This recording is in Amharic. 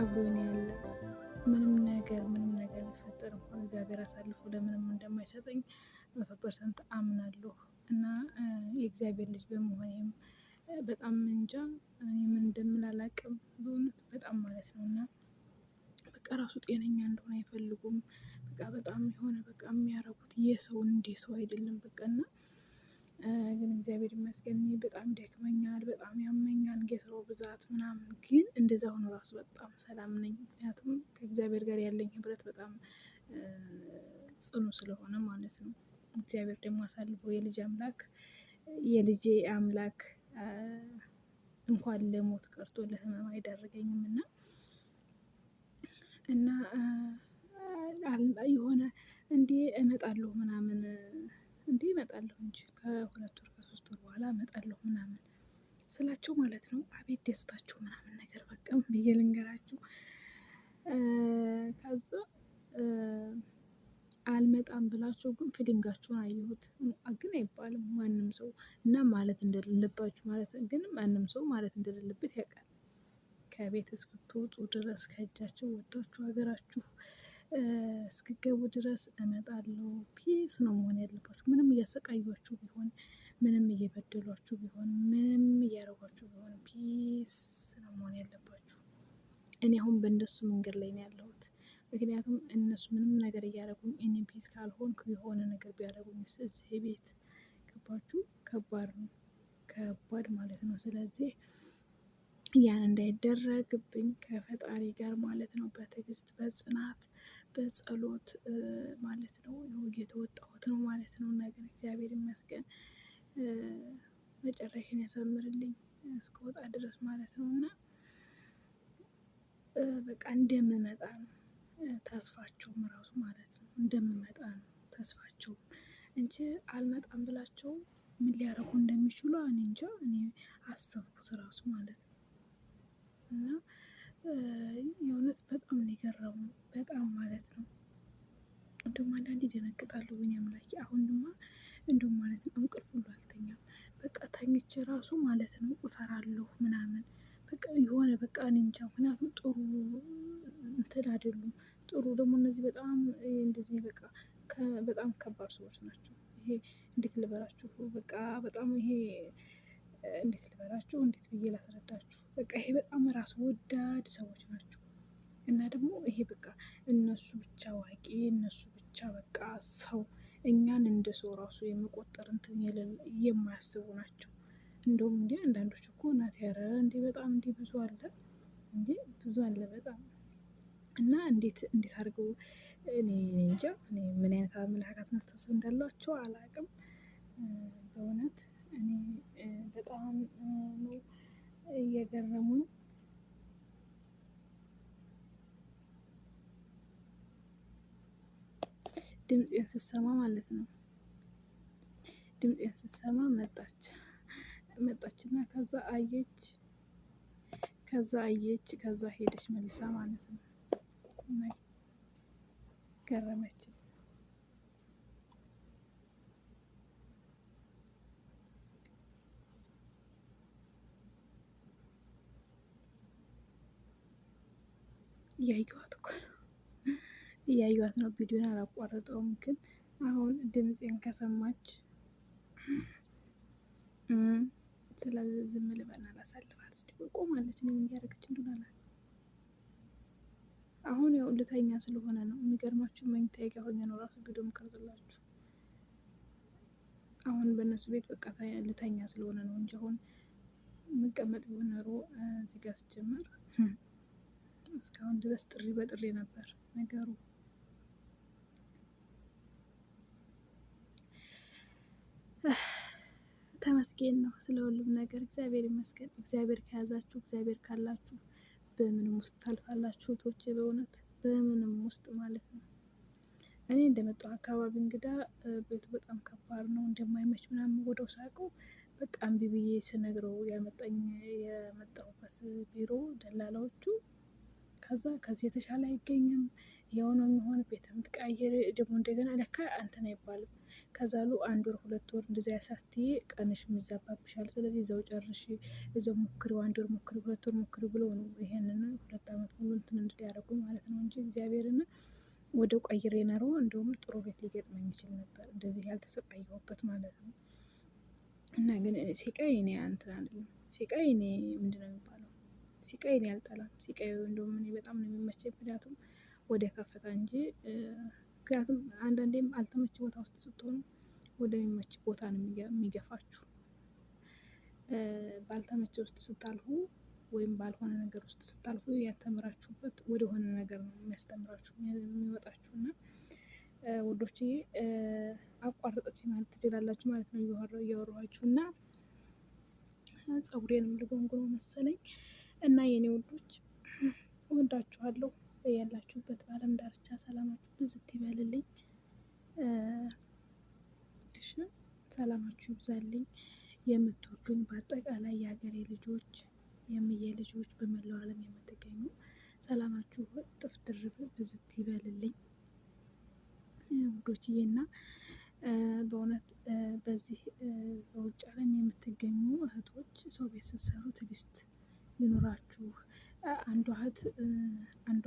አብሮኝ ያለ ምንም ነገር ቢፈጠር እንኳን እግዚአብሔር አሳልፎ ለምንም እንደማይሰጠኝ 100% አምናለሁ። እና የእግዚአብሔር ልጅ በመሆኔም በጣም እንጃ ምን እንደምል አላውቅም በእውነት በጣም ማለት ነው። እና በቃ ራሱ ጤነኛ እንደሆነ አይፈልጉም። በቃ በጣም የሆነ በቃ የሚያደርጉት የሰውን እንደ ሰው አይደለም። በቃ እና ግን እግዚአብሔር ይመስገን እኔ በጣም ደክመኛል፣ በጣም ያመኛል የስራው ብዛት ምናምን፣ ግን እንደዛ ሆኖ ራሱ በጣም ሰላም ነኝ። ምክንያቱም ከእግዚአብሔር ጋር ያለኝ ህብረት በጣም ጽኑ ስለሆነ ማለት ነው። እግዚአብሔር ደግሞ አሳልፎ የልጄ አምላክ እንኳን ለሞት ቀርቶ ለህመም አይዳረገኝም እና የሆነ እንዴ እመጣለሁ ምናምን እንዴ እመጣለሁ እንጂ ከ2 ወር ከ3 ወር በኋላ እመጣለሁ ምናምን ስላቸው ማለት ነው። አቤት ደስታቸው ምናምን ነገር በቃ ብዬ ልንገራችሁ። ከዛ አልመጣም ብላቸው ግን ፊሊንጋቸውን አየሁት። ግን አይባልም ማንም ሰው እና ማለት እንደሌለባችሁ ማለት ግን ማንም ሰው ማለት እንደሌለበት ያውቃል። ከቤት እስክትወጡ ድረስ ከእጃቸው ወጥታችሁ ሀገራችሁ እስክገቡ ድረስ እመጣለሁ። ፒስ ነው መሆን ያለባችሁ። ምንም እያሰቃዩችሁ ቢሆን፣ ምንም እየበደሏችሁ ቢሆን፣ ምንም እያደረጓችሁ ቢሆን ፒስ ነው መሆን ያለባችሁ። እኔ አሁን በእነሱ መንገድ ላይ ነው ያለሁት። ምክንያቱም እነሱ ምንም ነገር እያደረጉኝ እኔ ፒስ ካልሆንኩ የሆነ ነገር ቢያደርጉኝ እዚህ ቤት ገባችሁ? ከባድ ነው፣ ከባድ ማለት ነው። ስለዚህ ያን እንዳይደረግብኝ ከፈጣሪ ጋር ማለት ነው በትዕግስት በጽናት በጸሎት ማለት ነው እየተወጣሁት ነው ማለት ነው። እና ግን እግዚአብሔር ይመስገን መጨረሻን ያሳምርልኝ እስከወጣ ድረስ ማለት ነው። እና በቃ እንደምመጣ ነው ተስፋቸውም ራሱ ማለት ነው። እንደምመጣ ነው ተስፋቸው እንጂ አልመጣም ብላቸው ምን ሊያደርጉ እንደሚችሉ እኔ እንጃ። እኔ አሰብኩት ራሱ ማለት ነው። እና የእውነት በጣም ነው የገረሙኝ፣ በጣም ማለት ነው። እንደውም አንዳንዴ እደነግጣለሁ። ወይኔ አምላኬ አሁን ድማ እንደውም ማለት ነው እንቅልፍ ሁሉ አልተኛም። በቃ ተኝቼ ራሱ ማለት ነው እፈራለሁ ምናምን በቃ የሆነ በቃ እኔ እንጃ። ምክንያቱም ጥሩ እንትን አይደሉም። ጥሩ ደግሞ እነዚህ በጣም እንደዚህ በቃ በጣም ከባድ ሰዎች ናቸው። ይሄ እንዴት ልበላችሁ በቃ በጣም ይሄ እንዴት ልበላችሁ፣ እንዴት ብዬ ላስረዳችሁ፣ በቃ ይሄ በጣም ራስ ወዳድ ሰዎች ናቸው። እና ደግሞ ይሄ በቃ እነሱ ብቻ አዋቂ፣ እነሱ ብቻ በቃ ሰው እኛን እንደ ሰው ራሱ የመቆጠር እንትን የማያስቡ ናቸው። እንደውም እንዲ አንዳንዶች እኮ እናቴ ኧረ እንዴ በጣም እንዲ ብዙ አለ እንዴ ብዙ አለ በጣም። እና እንዴት አድርገው እኔ እንጃ እኔ ምን አይነት አመለካከትና አስተሳሰብ እንዳላቸው አላውቅም። በእውነት እኔ በጣም ነው እየገረሙኝ። ድምፄን ስትሰማ ማለት ነው። ድምፄን ስትሰማ መጣችና ከዛ አየች ከዛ ሄደች መልሳ ማለት ነው። ገረመችኝ። እያየኋት እኮ ነው፣ እያየኋት ነው። ቪዲዮን አላቋረጠውም። ግን አሁን ድምፄን ከሰማች ስለዚህ ዝም ልበልና ላሳልፋት እስቲ። ቆማለች ነው እያደረገች እንደሆነ አላውቅም። አሁን ያው ልተኛ ስለሆነ ነው። የሚገርማችሁ መኝታዬ ጋር ሆኜ ነው ራሱ ቪዲዮ የምቀርጽላችሁ። አሁን በእነሱ ቤት በቃ ልተኛ ስለሆነ ነው እንጂ አሁን የምቀመጥ ቢሆን ኖሮ እዚህ ጋር ስጀምር እስካሁን ድረስ ጥሪ በጥሪ ነበር ነገሩ። ተመስገን ነው ስለ ሁሉም ነገር። እግዚአብሔር ይመስገን። እግዚአብሔር ከያዛችሁ፣ እግዚአብሔር ካላችሁ በምንም ውስጥ ታልፋላችሁ እህቶቼ፣ በእውነት በምንም ውስጥ ማለት ነው። እኔ እንደመጣሁ አካባቢ እንግዳ ቤቱ በጣም ከባድ ነው እንደማይመች ምናምን ወደው ሳውቀው በቃ እምቢ ብዬ ስነግረው የመጣሁበት ቢሮ ደላላዎቹ ከዚህ የተሻለ አይገኝም የሆነው የሚሆን ቤት የምትቀያየር ደግሞ እንደገና ለካ እንትን አይባልም። ከዛ ሉ 1 ወር 2 ወር እንደዚያ ያሳስትዬ ቀንሽ የሚዛባብሻል። ስለዚህ እዛው ጨርሽ፣ እዛው ሞክሪው፣ 1 ወር ሞክሪው፣ 2 ወር ሞክሪው ብለው ነው ይሄንን 2 አመት ሙሉ እንትን እንዲያደርጉ ማለት ነው እንጂ እግዚአብሔርን ወደ ቀይሬ ኖሮ እንደውም ጥሩ ቤት ሊገጥመኝ ይችል ነበር፣ እንደዚህ ያልተሰቃየሁበት ማለት ነው። እና ግን ሲቃይ እኔ እንትን አይደለም፣ ሲቃይ እኔ ምንድነው የሚባለው፣ ሲቃይ እኔ አልጠላም። ሲቃይ እንደውም እኔ በጣም ነው የሚመቸኝ። ምክንያቱም ወደ ከፍታ እንጂ ምክንያቱም አንዳንዴም አልተመቸ ቦታ ውስጥ ስትሆኑ ወደሚመች ቦታ ነው የሚገፋችሁ። ባልተመቸ ውስጥ ስታልፉ ወይም ባልሆነ ነገር ውስጥ ስታልፉ ያተምራችሁበት ወደሆነ ነገር ነው የሚያስተምራችሁ የሚወጣችሁ እና ውዶችዬ አቋረጠች ማለት ትችላላችሁ ማለት ነው እያወራኋችሁ እና ፀጉሬንም ልጎንጉነው መሰለኝ እና የኔ ውዶች እወዳችኋለሁ። ያላችሁበት በዓለም ዳርቻ ሰላማችሁ ብዝት ይበልልኝ። እሺ ሰላማችሁ ይብዛልኝ። የምትወዱኝ በአጠቃላይ የሀገሬ ልጆች የምዬ ልጆች በመላው ዓለም የምትገኙ ሰላማችሁ እጥፍ ድርብ ብዝት ይበልልኝ ውዶችዬ እና በእውነት በዚህ በውጭ ዓለም የምትገኙ እህቶች ሰው ቤት ስትሰሩ ትዕግስት ይኑራችሁ። አንዷ